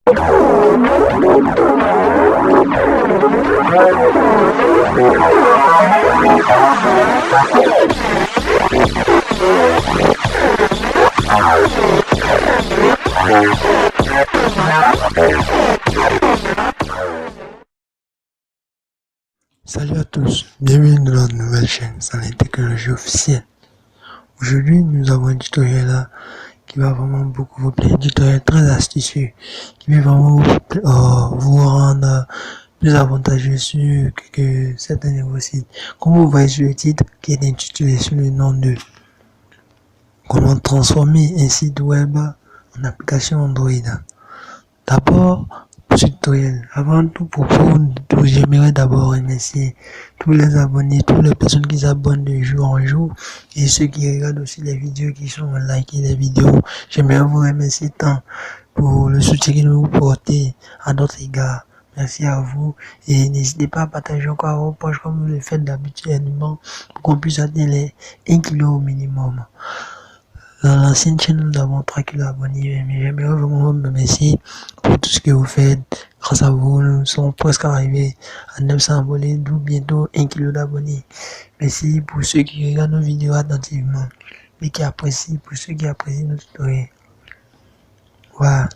Salut à tous, bienvenue dans notre nouvelle chaîne sans les technologies officielles. Aujourd'hui, nous avons un tutoriel là qui va vraiment beaucoup vous plaire, un tutoriel très astucieux qui va vraiment vous rendre plus avantageux sur certains nouveaux sites. Comme vous voyez sur le titre qui est intitulé sur le nom de comment transformer un site web en application Android. D'abord, pour ce tutoriel, avant tout j'aimerais d'abord remercier tous les abonnés, toutes les personnes qui s'abonnent de jour en jour et ceux qui regardent aussi les vidéos, qui sont likés les vidéos. J'aimerais vous remercier tant pour le soutien que vous portez à notre égard. Merci à vous et n'hésitez pas à partager encore à vos proches comme vous le faites d'habitude pour qu'on puisse atteindre les 1 kilo au minimum. Dans l'ancienne chaîne, nous avons 3 kilos abonnés, mais j'aimerais vraiment vous remercier pour tout ce que vous faites. Grâce à vous, nous sommes presque arrivés à 900 abonnés, d'où bientôt 1 kilo d'abonnés. Merci pour ceux qui regardent nos vidéos attentivement et qui apprécient, pour ceux qui apprécient nos tutoriels. Voilà.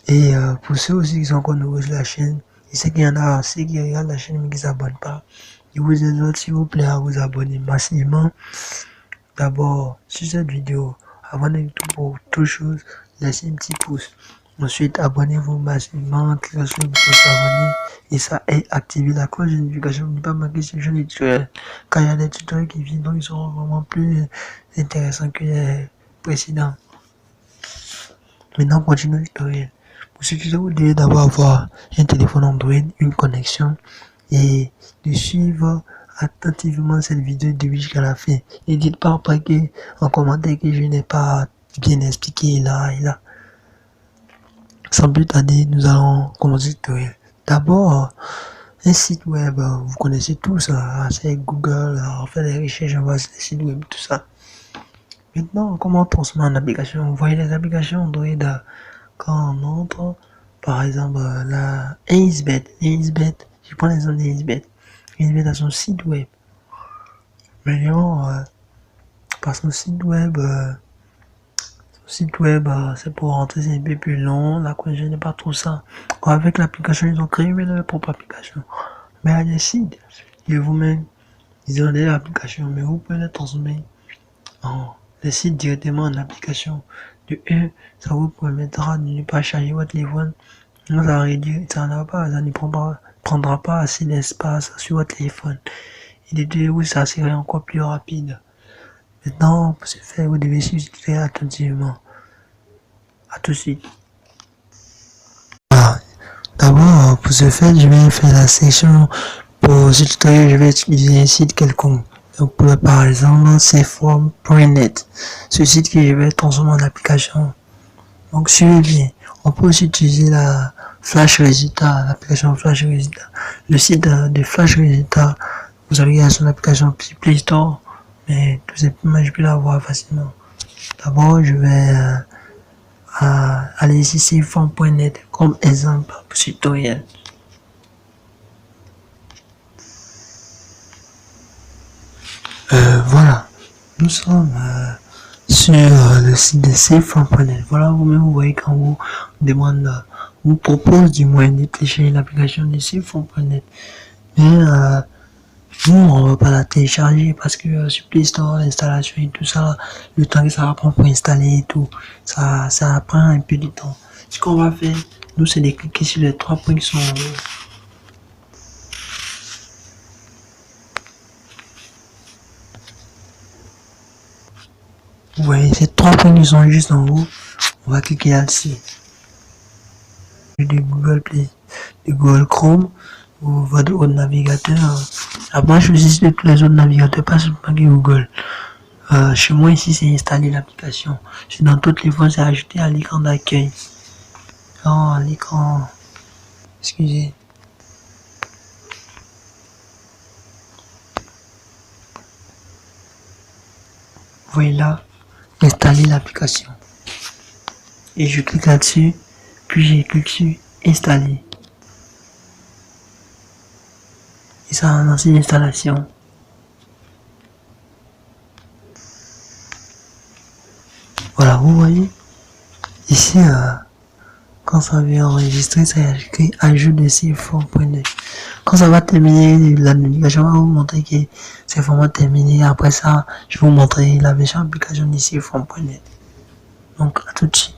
Et pour ceux aussi qui sont encore nouveaux sur la chaîne, et ceux qui regardent la chaîne mais qui ne s'abonnent pas, je vous exhorte s'il vous plaît à vous abonner massivement. D'abord, sur cette vidéo, avant de tout pour toute chose, laissez un petit pouce. Ensuite, abonnez-vous massivement, cliquez sur le bouton s'abonner et ça est activer la cloche de notification pour ne pas manquer ce genre de tutoriels. Quand il y a des tutoriels qui viennent, donc ils seront vraiment plus intéressants que les précédents. Maintenant, on continue le tutoriel. Pour ce tutoriel, vous devez d'abord avoir un téléphone Android, une connexion et de suivre attentivement cette vidéo du début jusqu'à la fin. Et dites pas après en commentaire que je n'ai pas bien expliqué là et là. Sans plus tarder, nous allons commencer le tutoriel. D'abord, un site web, vous connaissez tout ça, c'est Google, on fait des recherches, on voit les sites web, tout ça. Maintenant, comment transformer en application? Vous voyez les applications Android quand on entre, par exemple, la Acebet, je prends l'exemple d'Acebet. Acebet a son site web. Maintenant, par son site web, c'est pour rentrer, c'est un peu plus long, la connexion n'est pas trop ça. Avec l'application, ils ont créé leur propre application. Mais à des sites, et vous-même, ils ont des applications, mais vous pouvez les transformer en les sites directement en application. De 1, ça vous permettra de ne pas charger votre téléphone. Ça ne prendra pas assez d'espace sur votre téléphone. Et de 2, oui, ça serait encore plus rapide. Maintenant, pour ce faire, vous devez suivre attentivement. À tout de suite. D'abord, pour ce faire, je vais faire la section. Pour ce tutoriel, je vais utiliser un site quelconque. Donc, par exemple, c'est form.net. Ce site que je vais transformer en application. Donc, suivez bien. On peut aussi utiliser la Flash Résultat, l'application Flash Résultat. Le site de Flash Résultat, vous avez son application Play Store, mais tout simplement, je peux l'avoir facilement. D'abord, je vais aller ici, c'est form.net comme exemple pour ce tutoriel. Voilà, nous sommes sur le site de saveform.net. Voilà, vous voyez quand vous demande, vous propose du moins de télécharger l'application de saveform.net. Mais nous, on va pas la télécharger parce que sur Play Store, l'installation et tout ça, le temps que ça va prendre pour installer et tout, ça prend un peu de temps. Ce qu'on va faire, nous, c'est de cliquer sur les 3 points qui sont en haut. Vous voyez ces 3 points qui sont juste en haut, on va cliquer là-dessus. De Google Play, de Google Chrome, ou votre autre navigateur. Après, je choisis de tous les autres navigateurs, pas seulement Google. Chez moi ici, c'est installer l'application. C'est dans toutes les fois, c'est ajouté à l'écran d'accueil. Non, à l'écran. Excusez. Vous voyez là, installer l'application. Et je clique là-dessus. Puis j'ai cliqué sur installer. Et ça va lancer l'installation. Voilà, vous voyez, ici, quand ça vient enregistrer, ça a écrit ajout de ces formes.net. Quand ça va terminer, la notification va vous montrer que c'est vraiment terminé. Après ça, je vais vous montrer la version application de ces formes.net. Donc, à tout de suite.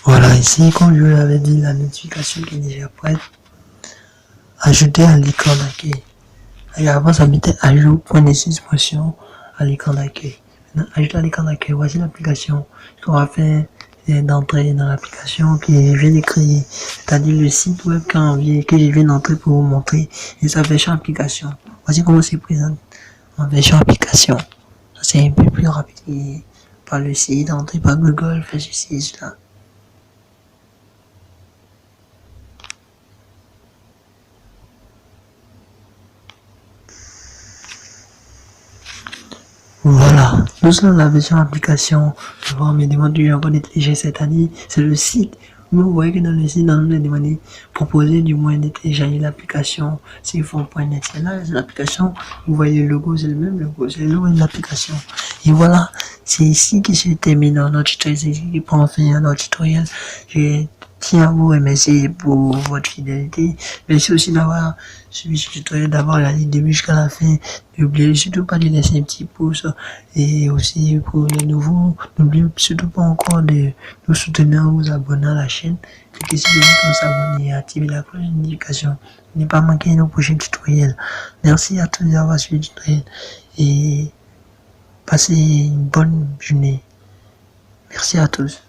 Voilà, ici, comme je vous l'avais dit, la notification qui est déjà prête. Ajouter à l'écran d'accueil. Et avant, ça mettait ajout, point de suspension à l'écran d'accueil. Maintenant, ajouter à l'écran d'accueil, voici l'application. Ce qu'on va faire, c'est d'entrer dans l'application que je viens de créer. C'est-à-dire le site web que je viens d'entrer pour vous montrer. Et sa version application. Voici comment c'est présente en version application. Ça, c'est un peu plus rapide par le site, d'entrer par Google, faire ceci, cela. Voilà, nous sommes la version application. Je vois mes demandes que j'ai encore téléchargé cette année. C'est le site. Vous voyez que dans le site, dans les demandes, proposer du moins de télécharger l'application. C'est fond.net. C'est là, c'est l'application. Vous voyez le logo, c'est le même logo. C'est le logo de l'application. Et voilà, c'est ici que j'ai terminé notre tutoriel. C'est ici qui prend fin à notre tutoriel. Je tiens à vous remercier pour votre fidélité. Merci aussi d'avoir suivi ce tutoriel, d'avoir regardé du début jusqu'à la fin. N'oubliez surtout pas de laisser un petit pouce. Et aussi pour les nouveaux, n'oubliez surtout pas encore de nous soutenir en vous abonnant à la chaîne. Cliquez sur le bouton s'abonner et activez la cloche de notification. Ne pas manquer nos prochains tutoriels. Merci à tous d'avoir suivi le tutoriel. Et passez une bonne journée. Merci à tous.